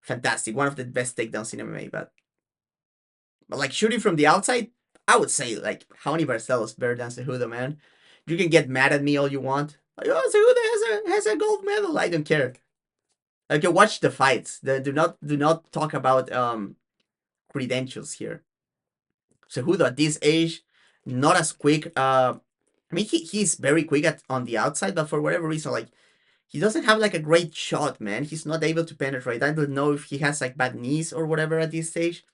fantastic, one of the best takedowns in MMA. But like shooting from the outside, I would say like Raoni Barcelos better than Cejudo, man. You can get mad at me all you want. Like, oh, Cejudo has a gold medal. I don't care. Okay, watch the fights. Do not talk about credentials here. Cejudo at this age, not as quick. I mean he's very quick on the outside, but for whatever reason, like he doesn't have like a great shot, man. He's not able to penetrate. I don't know if he has like bad knees or whatever at this stage.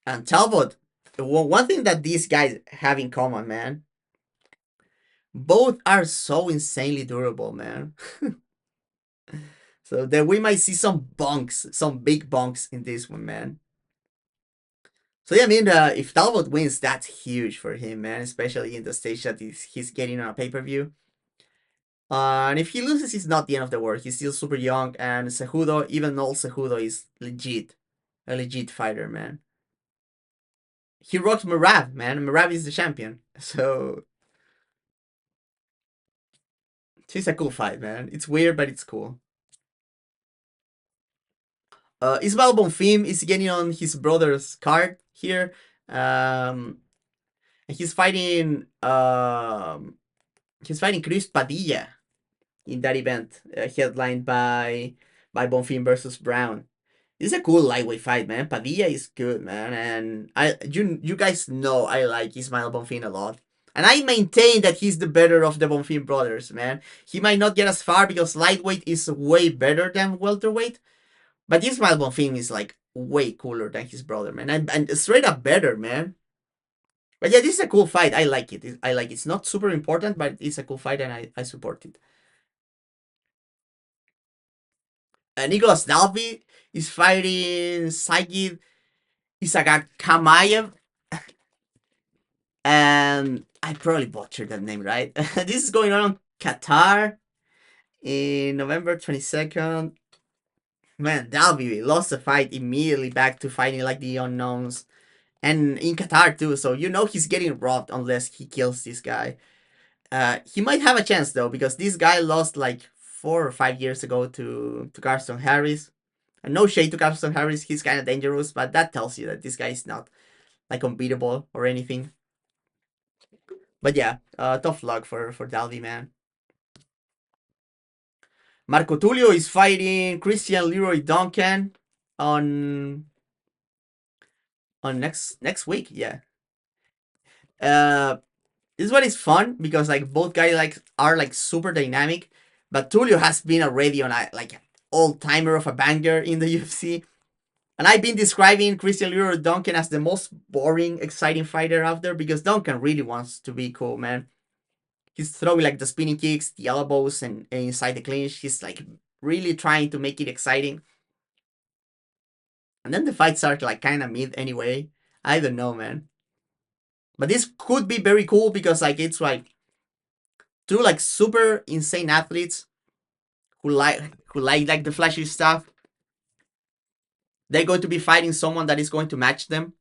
And Talbot, one thing that these guys have in common, man, both are so insanely durable, man. So then we might see some bunks, some big bunks in this one, man. So yeah, I mean, if Talbot wins, that's huge for him, man. Especially in the stage that he's getting on a pay-per-view. And if he loses, it's not the end of the world. He's still super young, and Cejudo, even old Cejudo, is legit, a legit fighter, man. He rocked Merab, man. Merab is the champion, so it's a cool fight, man. It's weird, but it's cool. Ismael Bonfim is getting on his brother's card here. And he's fighting Chris Padilla in that event, headlined by Bonfim versus Brown. This is a cool lightweight fight, man. Padilla is good, man, and you guys know I like Ismael Bonfim a lot. And I maintain that he's the better of the Bonfim brothers, man. He might not get as far because lightweight is way better than welterweight, but Ismael Bonfim is like way cooler than his brother, man, and straight up better, man. But yeah, this is a cool fight. I like it. I like it. It's not super important, but it's a cool fight, and I support it. Nicholas Dalby is fighting Saigid Isagakamayev, and I probably butchered that name, right? This is going on in Qatar in November 22nd. Man, Dalby lost the fight immediately back to fighting like the unknowns. And in Qatar too, so you know he's getting robbed unless he kills this guy. He might have a chance though, because this guy lost like 4 or 5 years ago to Carson Harris. And no shade to Carson Harris, he's kind of dangerous, but that tells you that this guy is not like unbeatable or anything. But yeah, tough luck for Dalby, man. Marco Tulio is fighting Christian Leroy Duncan on next week. Yeah. Uh, this one is fun because like both guys like are like super dynamic, but Tulio has been already on a like old timer of a banger in the UFC. And I've been describing Christian Leroy Duncan as the most boring, exciting fighter out there because Duncan really wants to be cool, man. He's throwing like the spinning kicks, the elbows, and inside the clinch. He's like really trying to make it exciting. And then the fights are like kind of mid anyway. I don't know, man. But this could be very cool because like it's like two like super insane athletes who like the flashy stuff. They're going to be fighting someone that is going to match them.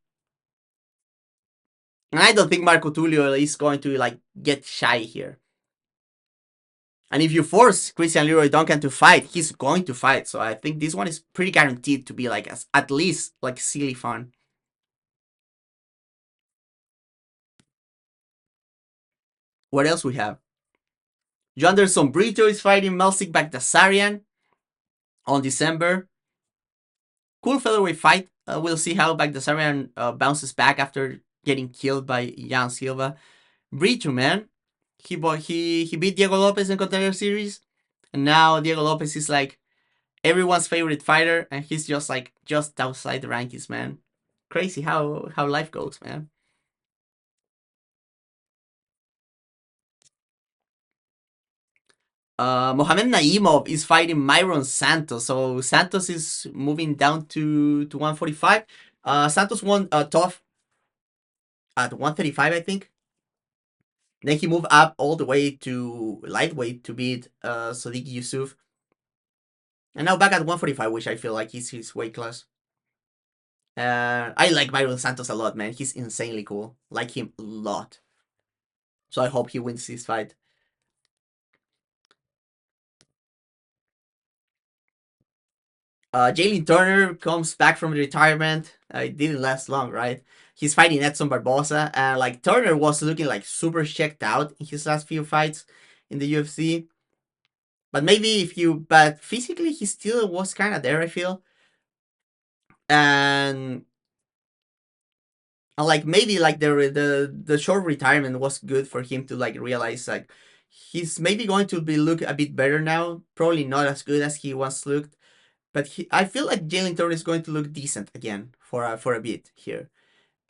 And I don't think Marco Tulio is going to like get shy here. And if you force Christian Leroy Duncan to fight, he's going to fight. So I think this one is pretty guaranteed to be like at least like silly fun. What else we have? Janderson Brito is fighting Melsik Bagdasarian on December. Cool featherweight fight. We'll see how Bagdasarian bounces back after getting killed by Jan Silva. Brito, man, he beat Diego Lopez in Contender Series, and now Diego Lopez is like everyone's favorite fighter, and he's just like just outside the rankings, man. Crazy how life goes, man. Mohamed Naimov is fighting Myron Santos, so Santos is moving down to 145. Santos won tough at 135, I think. Then he moved up all the way to lightweight to beat Sadiq Yusuf. And now back at 145, which I feel like is his weight class. I like Myron Santos a lot, man. He's insanely cool. Like him a lot. So I hope he wins this fight. Jalen Turner comes back from retirement. It didn't last long, right? He's fighting Edson Barbosa, and like Turner was looking like super checked out in his last few fights in the UFC. But physically he still was kind of there, I feel. And like maybe like the short retirement was good for him to like realize like he's maybe going to be look a bit better now. Probably not as good as he once looked, but I feel like Jalen Turner is going to look decent again for a bit here.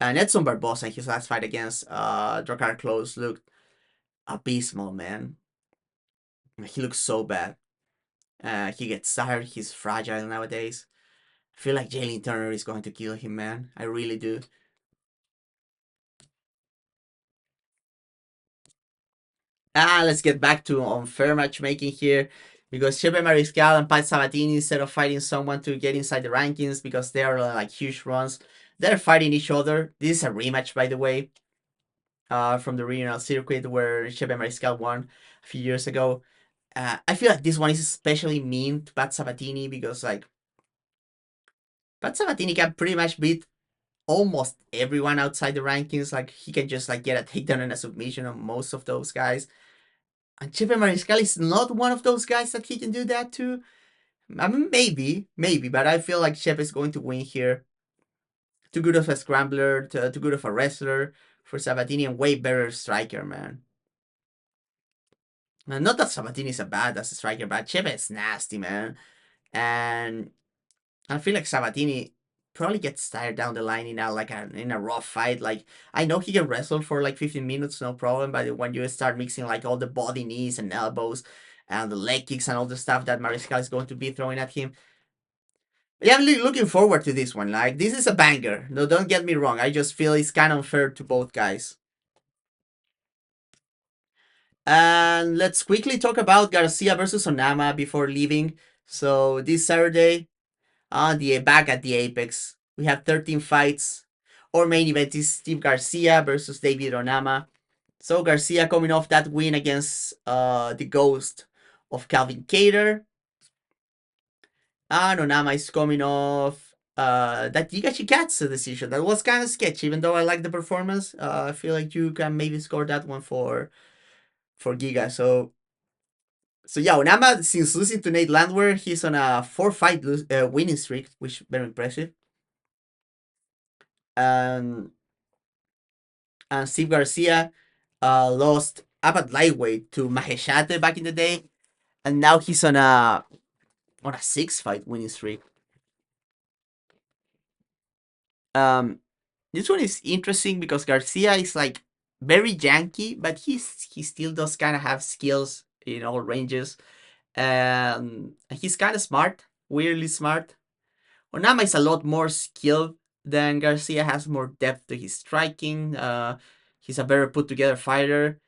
And Edson Barbosa in his last fight against Drakkar Klose looked abysmal, man. He looks so bad. He gets tired. He's fragile nowadays. I feel like Jalen Turner is going to kill him, man. I really do. Let's get back to unfair matchmaking here. Because Chepe Mariscal and Pat Sabatini, instead of fighting someone to get inside the rankings because they are like huge runs, they're fighting each other. This is a rematch, by the way, from the regional circuit where Chepe Mariscal won a few years ago. I feel like this one is especially mean to Pat Sabatini because like Pat Sabatini can pretty much beat almost everyone outside the rankings. Like he can just like get a takedown and a submission on most of those guys. And Chepe Mariscal is not one of those guys that he can do that to. I mean, maybe, but I feel like Chepe is going to win here. Too good of a scrambler, too good of a wrestler for Sabatini, and way better striker, man. Not that Sabatini is a bad as a striker, but Chepe is nasty, man. And I feel like Sabatini probably gets tired down the line in a rough fight. Like I know he can wrestle for like 15 minutes, no problem. But when you start mixing like all the body knees and elbows and the leg kicks and all the stuff that Mariscal is going to be throwing at him, yeah, I'm looking forward to this one. Like this is a banger. No, don't get me wrong. I just feel it's kind of unfair to both guys. And let's quickly talk about Garcia versus Onama before leaving. So this Saturday, on the back at the Apex. We have 13 fights. Our main event is Steve Garcia versus David Onama. So Garcia coming off that win against the ghost of Calvin Cater. And Onama is coming off that Giga Chikatsu decision. That was kind of sketchy, even though I like the performance. I feel like you can maybe score that one for Giga. So yeah, Onama, since losing to Nate Landwehr, he's on a 4-fight winning streak, which is very impressive. Um, and Steve Garcia lost up at lightweight to Maheshate back in the day, and now he's on a 6-fight winning streak. Um, this one is interesting because Garcia is like very janky, but he still does kind of have skills in all ranges, and he's kind of smart, weirdly smart. Onama is a lot more skilled than Garcia, has more depth to his striking. He's a better put together fighter.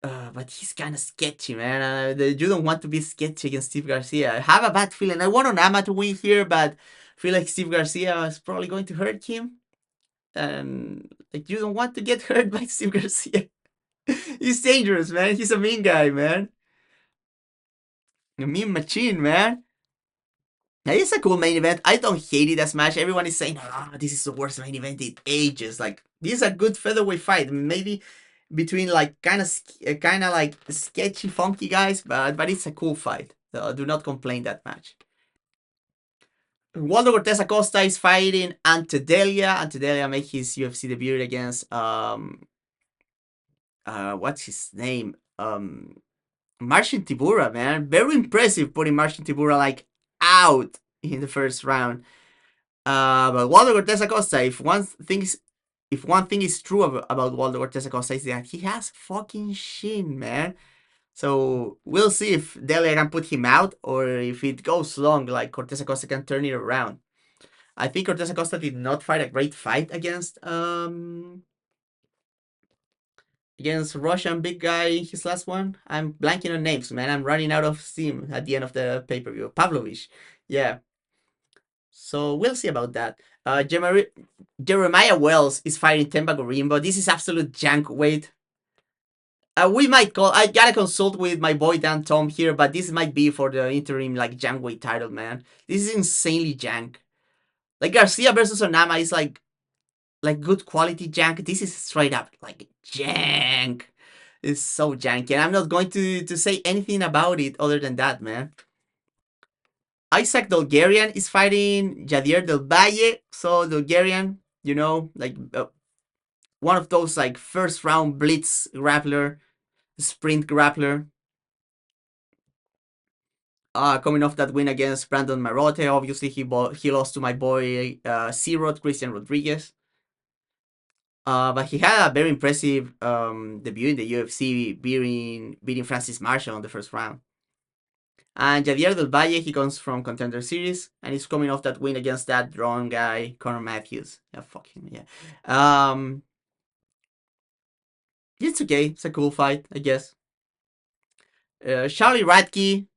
But he's kind of sketchy, man. You don't want to be sketchy against Steve Garcia. I have a bad feeling. I want Onama to win here, but I feel like Steve Garcia is probably going to hurt him. And like you don't want to get hurt by Steve Garcia. He's dangerous, man. He's a mean guy, man. A mean machine, man. Now, it's a cool main event. I don't hate it as much. Everyone is saying, this is the worst main event in ages. Like, this is a good featherweight fight. Maybe between like kind of like sketchy, funky guys, but it's a cool fight. So do not complain that much. Waldo Cortez Acosta is fighting Antedelia. Antedelia made his UFC debut against what's his name? Marcin Tibura, man. Very impressive putting Marcin Tibura like out in the first round. But Waldo Cortez Acosta, if one thing is true about Waldo Cortez Acosta is that he has fucking shin, man. So we'll see if Delia can put him out or if it goes long, like Cortez Acosta can turn it around. I think Cortez Acosta did not fight a great fight against Russian big guy, his last one. I'm blanking on names, man. I'm running out of steam at the end of the pay per view. Pavlovich, yeah. So we'll see about that. Jeremiah Wells is fighting Temba Gorimbo. This is absolute jank weight. We might call. I gotta consult with my boy Dan Tom here, but this might be for the interim like jank weight title, man. This is insanely jank. Like Garcia versus Onama is like good quality jank. This is straight up like jank. It's so janky, and I'm not going to say anything about it other than that, man. Isaac Dolgarian is fighting Javier Del Valle. So Dolgarian, like one of those like first round blitz grappler, sprint grappler. Coming off that win against Brandon Marote, obviously he lost to my boy C-Rod, Christian Rodriguez. But he had a very impressive debut in the UFC, beating Francis Marshall in the first round. And Javier Del Valle, he comes from Contender Series, and he's coming off that win against that drone guy, Conor Matthews. Yeah, fuck him, yeah. It's okay. It's a cool fight, I guess. Charlie Radke,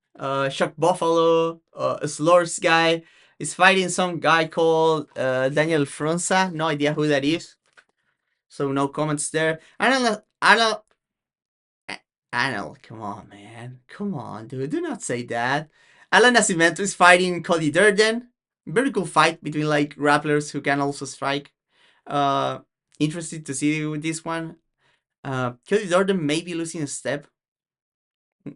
Shock Buffalo, Slurs guy, is fighting some guy called Daniel Fronza. No idea who that is. So no comments there. Arnold, come on, man. Come on, dude. Do not say that. Alan Nascimento is fighting Cody Durden. Very cool fight between like grapplers who can also strike. Uh, Interested to see with this one. Cody Durden may be losing a step.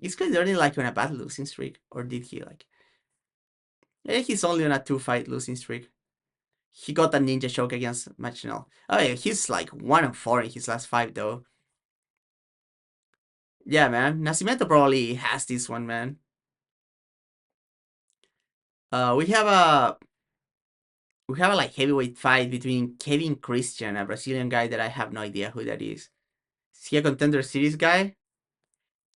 Is Cody Durden like on a bad losing streak, or did he like? Yeah, he's only on a 2-fight losing streak. He got a ninja choke against Machinal. Oh yeah, he's like 1-4 in his last 5 though. Yeah, man. Nascimento probably has this one, man. We have a like heavyweight fight between Kevin Christian, a Brazilian guy that I have no idea who that is. Is he a Contender Series guy?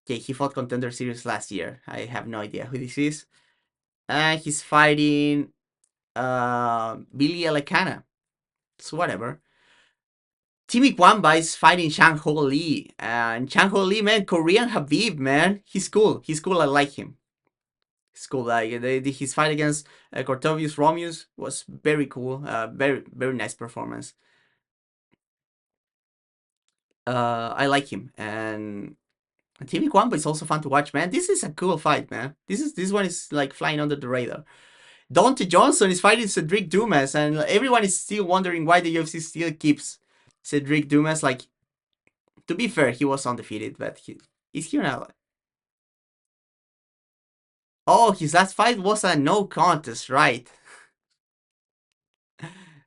Yeah, he fought Contender Series last year. I have no idea who this is. And he's fighting Billy Elecana. So whatever. Timmy Kwamba is fighting Chang Ho Lee. And Chang Ho Lee, man, Korean Habib, man. He's cool. He's cool. I like him. He's cool. Like his fight against Cortovius Romeus was very cool. Very, very nice performance. I like him. And Timmy Kwamba is also fun to watch, man. This is a cool fight, man. This one is like flying under the radar. Dante Johnson is fighting Cedric Dumas, and everyone is still wondering why the UFC still keeps Cedric Dumas. Like, to be fair, he was undefeated, but is he now? Oh, his last fight was a no contest, right?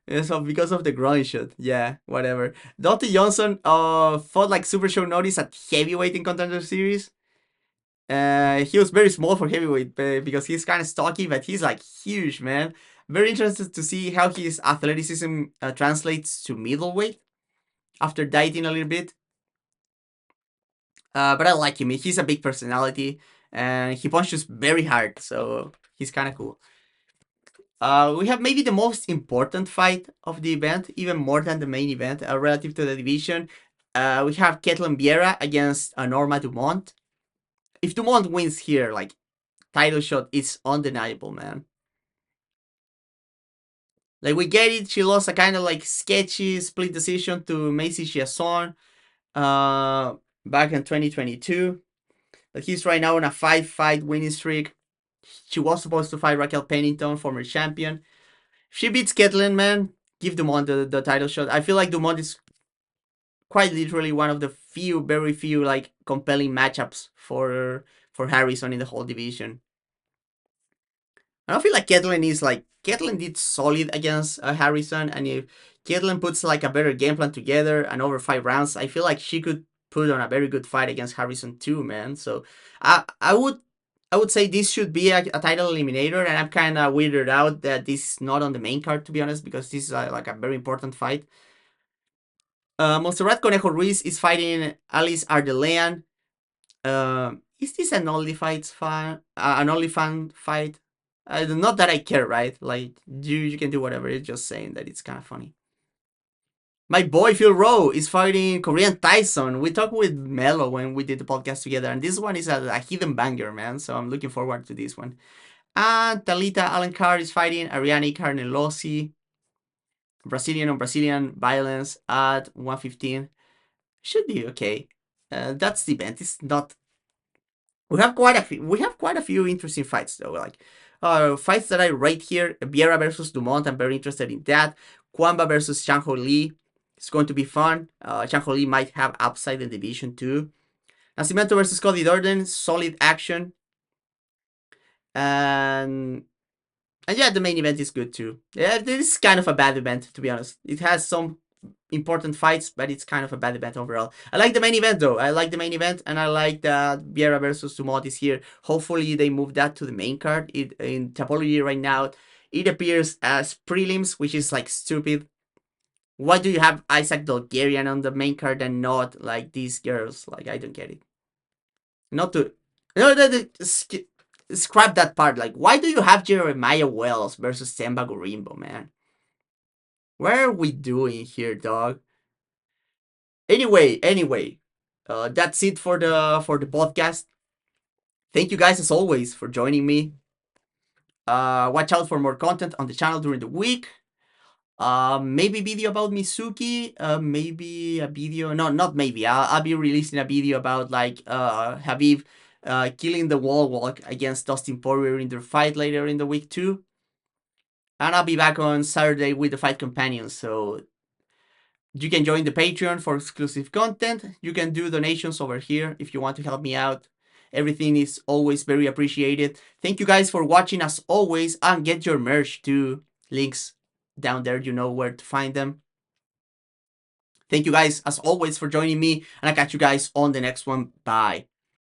Yeah, so because of the groin shot, yeah, whatever. Dante Johnson fought like Super Show Notice at heavyweight in Contender Series. He was very small for heavyweight because he's kind of stocky, but he's like huge, man. Very interested to see how his athleticism translates to middleweight after dieting a little bit. But I like him. He's a big personality, and he punches very hard, so he's kind of cool. We have maybe the most important fight of the event, even more than the main event, relative to the division. We have Ketlin Vieira against Norma Dumont. If Dumont wins here, like, title shot is undeniable, man. Like, we get it, she lost a kind of like sketchy split decision to Macy Chiasson back in 2022. But he's right now on a 5-fight winning streak. She was supposed to fight Raquel Pennington, former champion. If she beats Ketlin, man, give Dumont the title shot. I feel like Dumont is quite literally one of the few, very few, like, compelling matchups for Harrison in the whole division. I don't feel like Ketlin did solid against Harrison, and if Ketlin puts like a better game plan together and over 5 rounds, I feel like she could put on a very good fight against Harrison too, man. So I would say this should be a title eliminator, and I'm kind of weirded out that this is not on the main card, to be honest, because this is like a very important fight. Montserrat Conejo Ruiz is fighting Alice Ardelean. Is this an OnlyFan fight? Not that I care, right? Like, you can do whatever. It's just saying that it's kind of funny. My boy Phil Rowe is fighting Korean Tyson. We talked with Melo when we did the podcast together, and this one is a hidden banger, man. So I'm looking forward to this one. And Talita Alencar is fighting Ariane Carnelosi. Brazilian on Brazilian violence at 115. Should be okay. That's the event. It's not. We have quite a few interesting fights though. Like fights that I rate here: Vieira versus Dumont. I'm very interested in that. Kwamba versus Chang Ho Lee. It's going to be fun. Chang Ho Lee might have upside in the division too. Nascimento versus Cody Durden. Solid action. And yeah, the main event is good too. Yeah, this is kind of a bad event, to be honest. It has some important fights, but it's kind of a bad event overall. I like the main event though. I like the main event, and I like that Vieira versus Dumont is here. Hopefully they move that to the main card. In Tapology right now, it appears as prelims, which is like stupid. Why do you have Isaac Dolgarian on the main card and not like these girls? Like, I don't get it. Not to no, scrap that part. Like, why do you have Jeremiah Wells versus Semba Gorimbo, man? What are we doing here, dog? Anyway, that's it for the podcast. Thank you guys as always for joining me. Watch out for more content on the channel during the week. Maybe video about Mizuki. Maybe a video. No, not maybe. I'll be releasing a video about like Habib killing the wall walk against Dustin Poirier in their fight later in the week too. And I'll be back on Saturday with the fight companions. So you can join the Patreon for exclusive content. You can do donations over here if you want to help me out. Everything is always very appreciated. Thank you guys for watching as always, and get your merch too. Links down there, you know where to find them. Thank you guys as always for joining me, and I'll catch you guys on the next one. Bye.